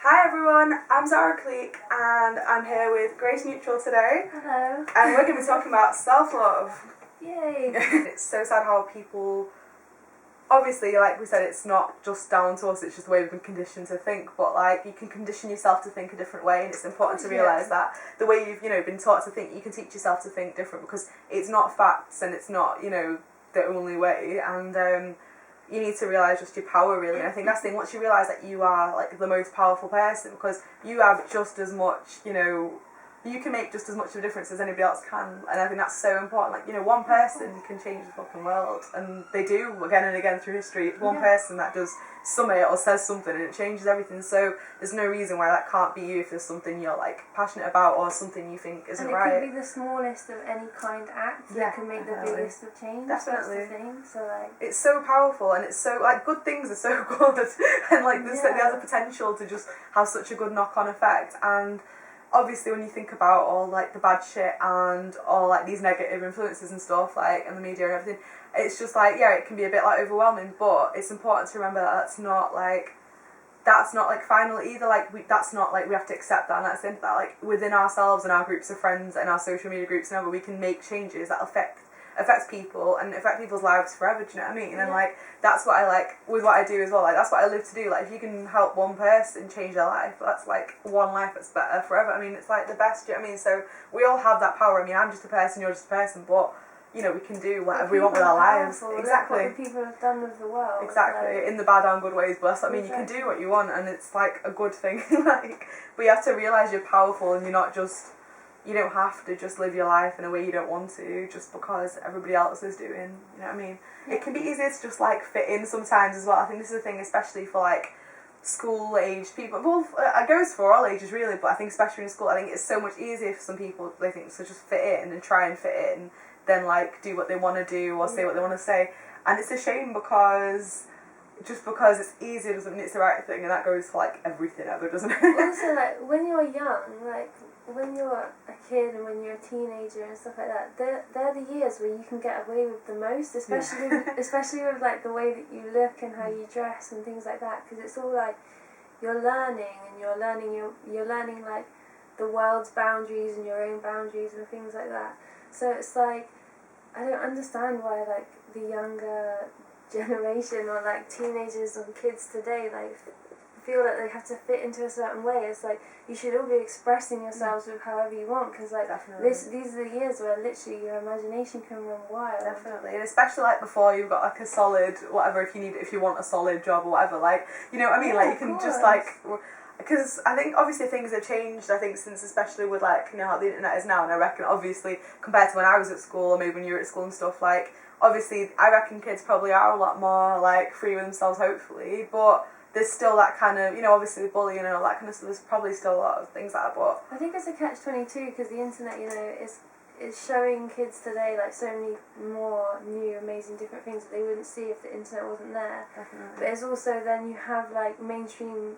Hi everyone, I'm Zara Cleek and I'm here with Grace Neutral today. Hello. And we're going to be talking about self-love. Yay. It's so sad how people, obviously like we said, it's not just down to us, it's just the way we've been conditioned to think, but like you can condition yourself to think a different way, and it's important to realise that the way you've been taught to think, you can teach yourself to think different, because it's not facts and it's not the only way, and you need to realise just your power really. And I think that's the thing, once you realise that you are like the most powerful person, because you have just as much, you can make just as much of a difference as anybody else can, and I think that's so important. Like, one person can change the fucking world, and they do again and again through history. It's one person that does summit or says something and it changes everything, so there's no reason why that can't be you if there's something you're like passionate about or something you think isn't right. And it could be the smallest of any kind act that can make the biggest of change. Definitely. That's the thing. So like, it's so powerful, and it's so like good things are so good, and like they have the potential to just have such a good knock-on effect. And obviously when you think about all like the bad shit and all like these negative influences and stuff like in the media and everything, it's just like it can be a bit like overwhelming, but it's important to remember that that's not like final either. That's not like we have to accept that, and that's the end of that. Like within ourselves and our groups of friends and our social media groups and we can make changes that affects people and affect people's lives forever, do you know what I mean? And like that's what I like with what I do as well. Like that's what I live to do. Like if you can help one person change their life, that's like one life that's better forever. I mean, it's like the best, do you know what I mean? So we all have that power. I mean, I'm just a person, you're just a person, but we can do whatever we want with our lives. Exactly. Look what the people have done with the world. Exactly. Like, in the bad and good ways, but that's what I mean. You can do what you want, and it's like a good thing. But you have to realise you're powerful, and you don't have to just live your life in a way you don't want to just because everybody else is doing. You know what I mean? It can be easier to just like fit in sometimes as well. I think this is the thing, especially for like school age people. Well, it goes for all ages really, but I think especially in school, I think it's so much easier for some people, they think, to just fit in and try and fit in than like do what they want to do or say what they want to say. And it's a shame because just because it's easier doesn't mean it's the right thing, and that goes for like everything ever, doesn't it? Also, like when you're young, like when you're a kid and when you're a teenager and stuff like that, they're the years where you can get away with the most, especially with like the way that you look and how you dress and things like that, because it's all like you're learning like the world's boundaries and your own boundaries and things like that. So it's like, I don't understand why like the younger generation or like teenagers and kids today like feel that they have to fit into a certain way. It's like you should all be expressing yourselves with however you want, because like these are the years where literally your imagination can run wild. Definitely. And especially like before you've got like a solid whatever, if you want a solid job or whatever, like you know what I mean, like you can just like, because I think obviously things have changed, I think, since especially with like how the internet is now, and I reckon obviously compared to when I was at school or maybe when you were at school and stuff, like obviously I reckon kids probably are a lot more like free with themselves hopefully, but there's still that kind of, obviously with bullying and all that kind of stuff, there's probably still a lot of things like that, but I think it's a catch-22 because the internet, is showing kids today like so many more new, amazing, different things that they wouldn't see if the internet wasn't there. Definitely. But it's also then you have like mainstream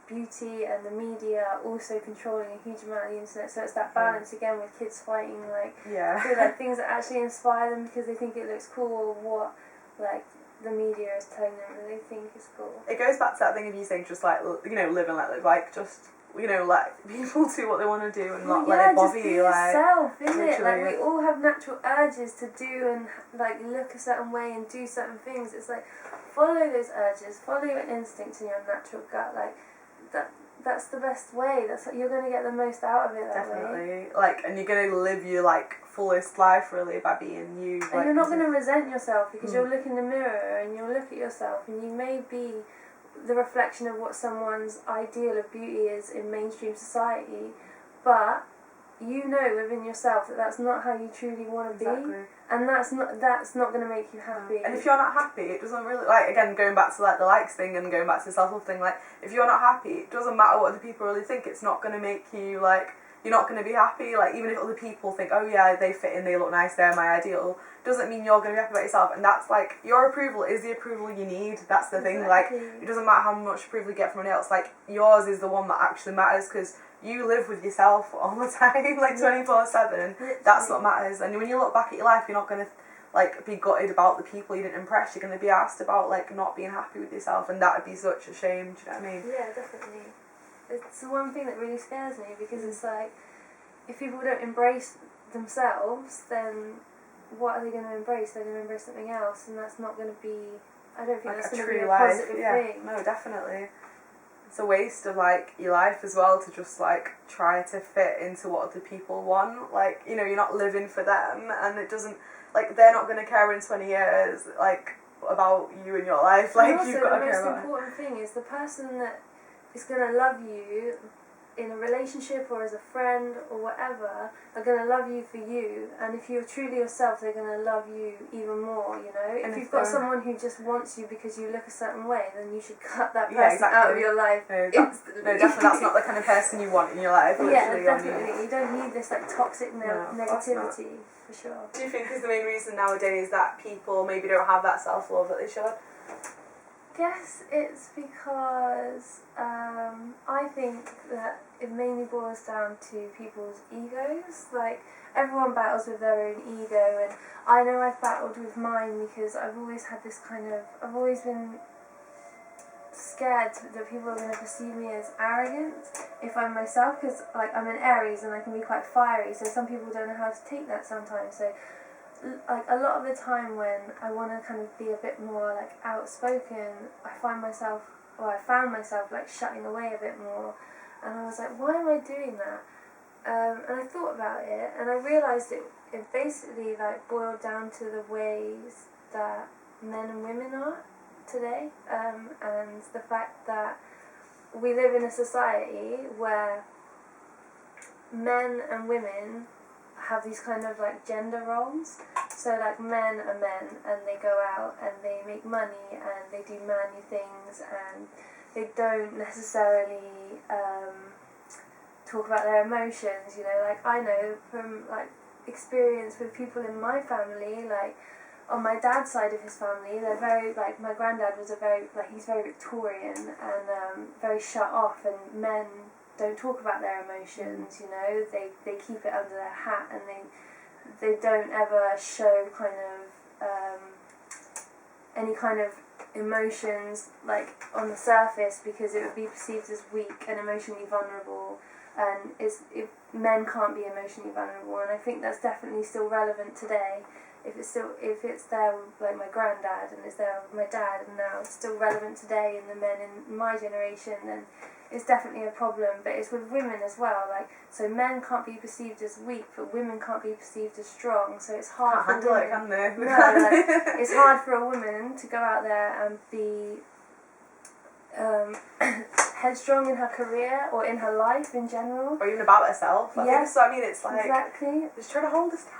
beauty and the media also controlling a huge amount of the internet. So it's that balance again with kids fighting for like things that actually inspire them because they think it looks cool, or what like the media is telling them that they think is cool. It goes back to that thing of you saying just like live and let live, like just let people do what they want to do and not let it bother you. Like yourself, isn't it? Like we all have natural urges to do and like look a certain way and do certain things. It's like follow those urges, follow your instincts and your natural gut. Like that's the best way. That's you're gonna get the most out of it. Definitely. Like, and you're gonna live your like fullest life really by being you. And you're not gonna resent yourself because you'll look in the mirror and you'll look at yourself and you may be the reflection of what someone's ideal of beauty is in mainstream society, but you know within yourself that that's not how you truly want to be, and that's not going to make you happy. And if you're not happy, it doesn't really, like, again, going back to like the likes thing and going back to the self-love thing, like if you're not happy, it doesn't matter what other people really think. It's not going to make you like, you're not going to be happy. Like even if other people think, oh yeah, they fit in, they look nice, they're my ideal, doesn't mean you're going to be happy about yourself. And that's like, your approval is the approval you need. That's the thing. Like it doesn't matter how much approval you get from anyone else, like yours is the one that actually matters, because you live with yourself all the time, like 24/7. That's what matters. And when you look back at your life, you're not going to like be gutted about the people you didn't impress. You're going to be asked about like not being happy with yourself, and that would be such a shame. Do you know what I mean? Yeah, definitely. it's the one thing that really scares me, because it's like, if people don't embrace themselves, then what are they going to embrace? They're going to embrace something else, and that's not going to be, I don't think Like that's a going to be true a life. positive Yeah, thing. no, definitely. It's a waste of like your life as well to just like try to fit into what other people want. Like, you know, you're not living for them, and it doesn't, like, they're not going to care in 20 years like about you and your life. Like, and also you've got to the care most about important thing is the person that is going to love you in a relationship or as a friend or whatever are going to love you for you, and if you're truly yourself, they're going to love you even more, you know. And if if you've got they're- someone who just wants you because you look a certain way, then you should cut that person Yeah, exactly. out of your life instantly. No, definitely that's not the kind of person you want in your life. Yeah, Literally, definitely. You don't need this like toxic No, of course not. negativity, for sure. Do you think is the main reason nowadays that people maybe don't have that self-love that they should? Guess it's because I think that it mainly boils down to people's egos. Like, everyone battles with their own ego, and I know I've battled with mine because I've always had this kind of, I've always been scared that people are going to perceive me as arrogant if I'm myself, because like I'm an Aries and I can be quite fiery, so some people don't know how to take that sometimes. So like a lot of the time when I want to kind of be a bit more like outspoken, I found myself like shutting away a bit more, and I was like, why am I doing that? And I thought about it, and I realised it basically like boiled down to the ways that men and women are today, and the fact that we live in a society where men and women have these kind of like gender roles. So like men are men and they go out and they make money and they do manly things, and they don't necessarily talk about their emotions, you know. Like, I know from like experience with people in my family, like on my dad's side of his family, they're very, like, my granddad was he's very Victorian and very shut off, and men don't talk about their emotions, you know. They keep it under their hat, and they don't ever show kind of any kind of emotions like on the surface, because it would be perceived as weak and emotionally vulnerable, and men can't be emotionally vulnerable. And I think that's definitely still relevant today. If it's there with like my granddad, and it's there with my dad, and now it's still relevant today in the men in my generation, then it's definitely a problem. But it's with women as well. Like, so men can't be perceived as weak, but women can't be perceived as strong. So it's hard Can't for handle women. it, can they? No, like, it's hard for a woman to go out there and be headstrong in her career or in her life in general. Or even about herself. I think that's what I mean. It's like, exactly. just trying to hold us down.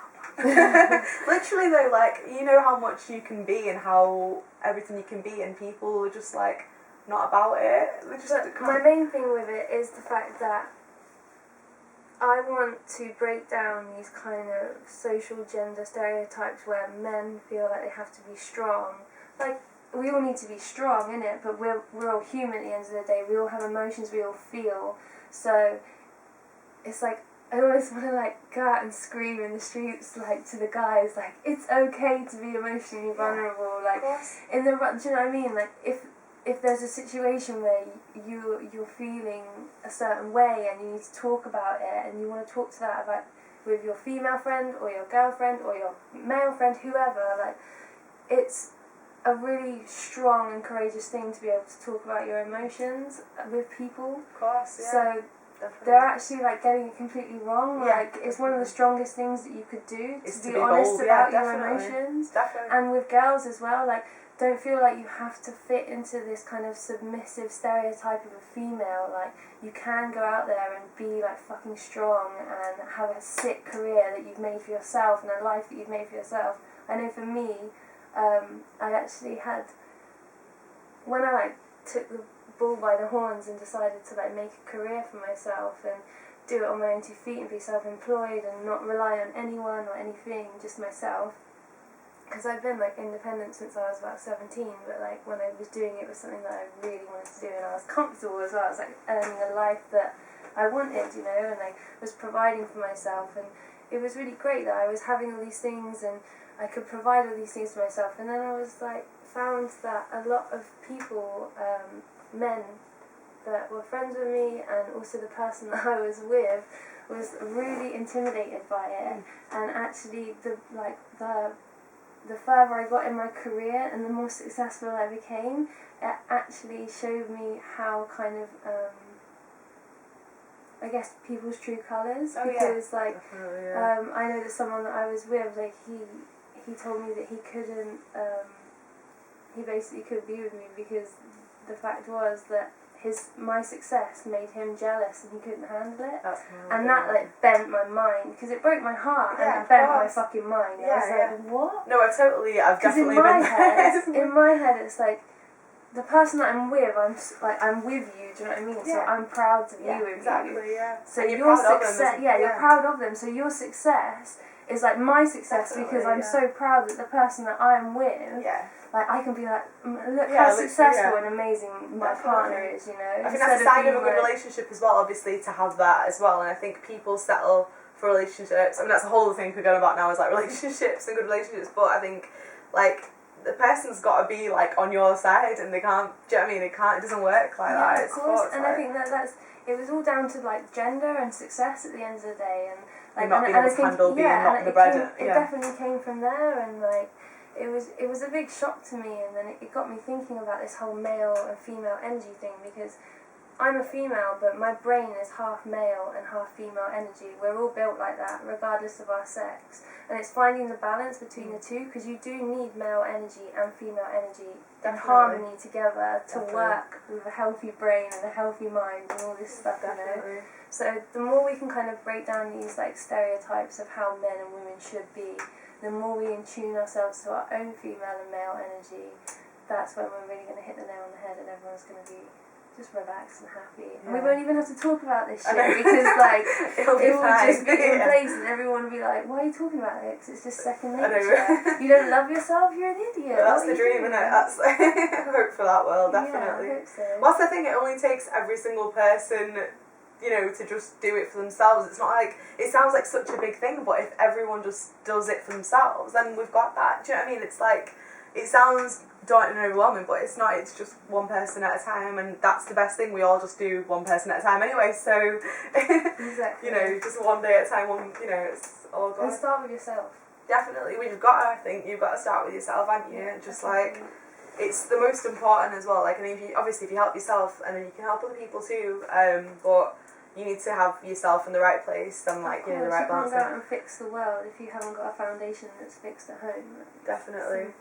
Literally though, like, you know how much you can be and how everything you can be, and people are just like not about it. But my main thing with it is the fact that I want to break down these kind of social gender stereotypes where men feel like they have to be strong. Like, we all need to be strong, innit? But we're all human at the end of the day. We all have emotions, we all feel. So it's like, I always want to like go out and scream in the streets, like, to the guys, like, it's okay to be emotionally vulnerable. Like, in the, do you know what I mean? Like, if there's a situation where you're feeling a certain way and you need to talk about it, and you want to talk to that about with your female friend or your girlfriend or your male friend, whoever, like, it's a really strong and courageous thing to be able to talk about your emotions with people. Of course, yeah. So definitely. they're actually like getting it completely wrong. Yeah, Like, it's one of the strongest things that you could do to be be honest bold, about yeah, your definitely. emotions. Definitely. And with girls as well, like, don't feel like you have to fit into this kind of submissive stereotype of a female. Like, you can go out there and be like fucking strong and have a sick career that you've made for yourself and a life that you've made for yourself. I know for me, I actually had, when I like took the bull by the horns and decided to like make a career for myself and do it on my own 2 feet and be self-employed and not rely on anyone or anything, just myself. Because I've been like independent since I was about 17, but like when I was doing it was something that I really wanted to do, and I was comfortable as well. I was like earning a life that I wanted, you know, and I was providing for myself, and it was really great that I was having all these things and I could provide all these things to myself. And then I was like found that a lot of people, men that were friends with me and also the person that I was with was really intimidated by it. And actually the further I got in my career and the more successful I became, it actually showed me how kind of I guess people's true colours, because I know that someone that I was with, like he told me that he couldn't he basically couldn't be with me because the fact was that my success made him jealous and he couldn't handle it. And that like bent my mind, because it broke my heart and it bent my fucking mind. I was like, what? No, I've definitely been there. In my head it's like, the person that I'm with, I'm with you, do you know what I mean? So I'm proud to be with you. So and your success, you're proud of them. So your success is like my success, because I'm so proud that the person that I'm with, like I can be like, look how successful and amazing my partner is, you know. I think that's a sign of a good relationship as well, obviously, to have that as well. And I think people settle for relationships. I mean, that's a whole thing we're going about now, is like relationships and good relationships. But I think like the person's got to be like on your side, and they can't. Do you know what I mean? It doesn't work like that. Of course. And I think it was all down to like gender and success at the end of the day, and like not being able to handle being not in the bread. It definitely came from there, and like it was a big shock to me, and then it got me thinking about this whole male and female energy thing, because I'm a female, but my brain is half male and half female energy. We're all built like that, regardless of our sex. And it's finding the balance between the two, because you do need male energy and female energy in harmony together to work with a healthy brain and a healthy mind and all this stuff, you know. So the more we can kind of break down these like stereotypes of how men and women should be, the more we attune ourselves to our own female and male energy, that's when we're really going to hit the nail on the head, and everyone's going to be just relaxed and happy. And we won't even have to talk about this shit, because like it will just be in place, and everyone will be like, why are you talking about it? Because it's just second nature. You don't love yourself, you're an idiot. Well, that's the dream, isn't it? That's I hope for that world, definitely. Yeah, I hope so. What's the thing? It only takes every single person, you know, to just do it for themselves. It's not like, it sounds like such a big thing, but if everyone just does it for themselves, then we've got that. Do you know what I mean? It's like, it sounds daunting and overwhelming, but it's not. It's just one person at a time, and that's the best thing. We all just do one person at a time anyway, so exactly. You know, just one day at a time, you know, it's all good. And start with yourself. Definitely. Well, you've got to, I think you've got to start with yourself, haven't you? And just like, it's the most important as well. Like, and if you help yourself, and then you can help other people too, but you need to have yourself in the right place and like, you know, the right balance. You can't go out and fix the world if you haven't got a foundation that's fixed at home. Definitely.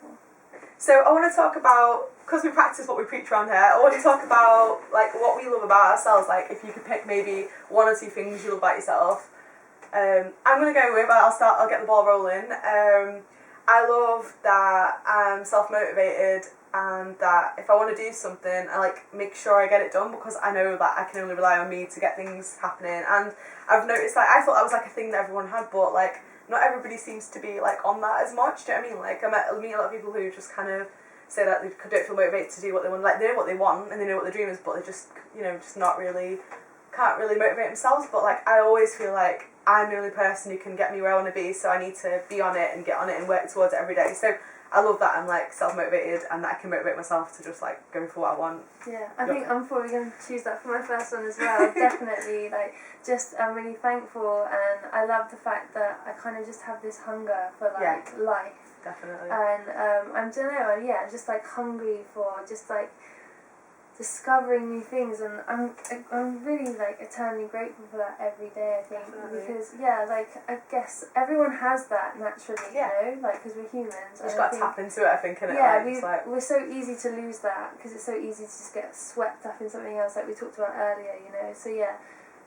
So I want to talk about, because we practice what we preach around here, I want to talk about like what we love about ourselves. Like if you could pick maybe one or two things you love about yourself. I'm going to go with, I'll get the ball rolling. I love that I'm self-motivated, and that if I want to do something, I like make sure I get it done, because I know that I can only rely on me to get things happening. And I've noticed, like, I thought that was like a thing that everyone had, but like not everybody seems to be like on that as much. Do you know what I mean? Like I meet a lot of people who just kind of say that they don't feel motivated to do what they want. Like they know what they want and they know what their dream is, but they just, you know, just not really, can't really motivate themselves. But like I always feel like I'm the only person who can get me where I want to be, so I need to be on it and get on it and work towards it every day. So I love that I'm like self-motivated, and that I can motivate myself to just like go for what I want. Yeah, I think I'm probably going to choose that for my first one as well. Definitely, like, just I'm really thankful, and I love the fact that I kind of just have this hunger for like life. Definitely. And I don't know, I'm just like hungry for just like discovering new things, and I'm really like eternally grateful for that every day, I think. Definitely. Because like I guess everyone has that naturally, you know, like because we're humans. You just got to tap into it, I think, innit? Yeah, like, we're so easy to lose that, because it's so easy to just get swept up in something else, like we talked about earlier, you know. So yeah,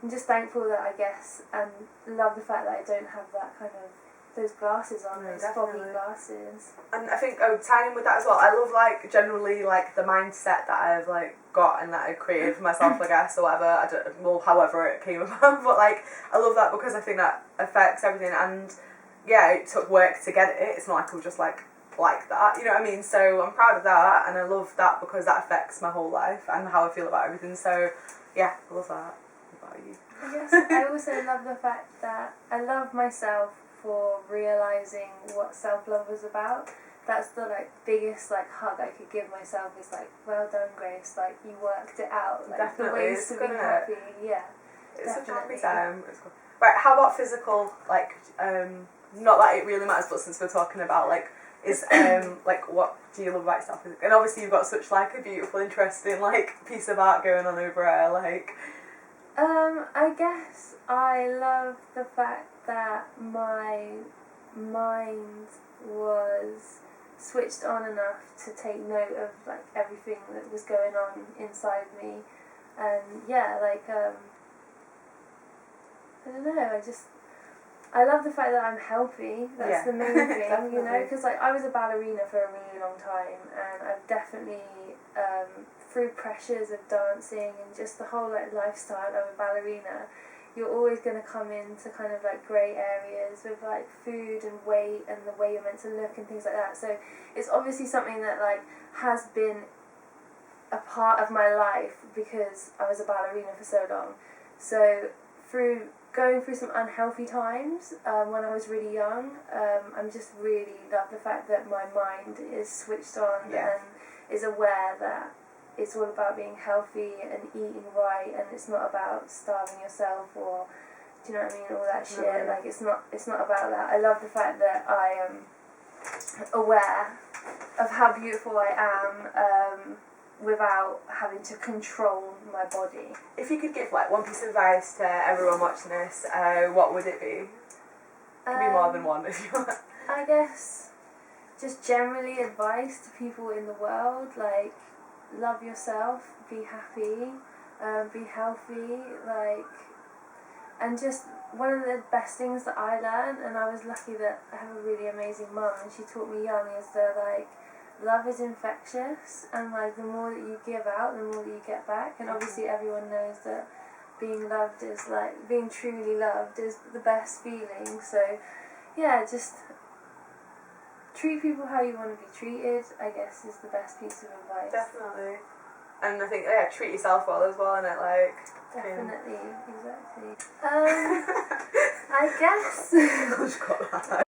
I'm just thankful that I guess, and love the fact that I don't have that kind of those glasses on, those foggy glasses. And I think tying in with that as well, I love like generally like the mindset that I've like got and that I created for myself, I guess, or whatever. I don't, well, however it came about, but like I love that because I think that affects everything. And yeah, it took work to get it. It's not like I was just like that, you know what I mean? So I'm proud of that, and I love that because that affects my whole life and how I feel about everything. So yeah, I love that. What about you? I guess I also love the fact that I love myself for realising what self-love was about, that's the like biggest like hug I could give myself is like, well done, Grace, like you worked it out. Like Definitely, the ways it's to good, be isn't it? happy. Yeah. It's such a happy Definitely. time. It's good. Right, how about physical, like, not that it really matters, but since we're talking about, like, is, like, what do you love about yourself? And obviously you've got such, like, a beautiful, interesting, like, piece of art going on over there, like... I guess I love the fact that my mind was switched on enough to take note of like everything that was going on inside me, and yeah, like I don't know, I love the fact that I'm healthy. That's the main thing, you know, because like I was a ballerina for a really long time, and I've definitely through pressures of dancing and just the whole like lifestyle of a ballerina, you're always going to come into kind of like grey areas with like food and weight and the way you're meant to look and things like that. So it's obviously something that like has been a part of my life because I was a ballerina for so long. So through going through some unhealthy times when I was really young, I'm just really love the fact that my mind is switched on and is aware that it's all about being healthy and eating right, and it's not about starving yourself or, do you know what I mean, all that shit. Like it's not about that. I love the fact that I am aware of how beautiful I am without having to control my body. If you could give like one piece of advice to everyone watching this, what would it be? It can be more than one if you want. I guess just generally advice to people in the world, like love yourself, be happy, be healthy, like, and just one of the best things that I learned, and I was lucky that I have a really amazing mum and she taught me young, is that like love is infectious, and like the more that you give out, the more that you get back. And obviously everyone knows that being loved is like, being truly loved is the best feeling. So yeah, just treat people how you want to be treated, I guess, is the best piece of advice. Definitely. And I think, yeah, treat yourself well as well, innit? Like... Definitely, exactly. I guess... I've got that.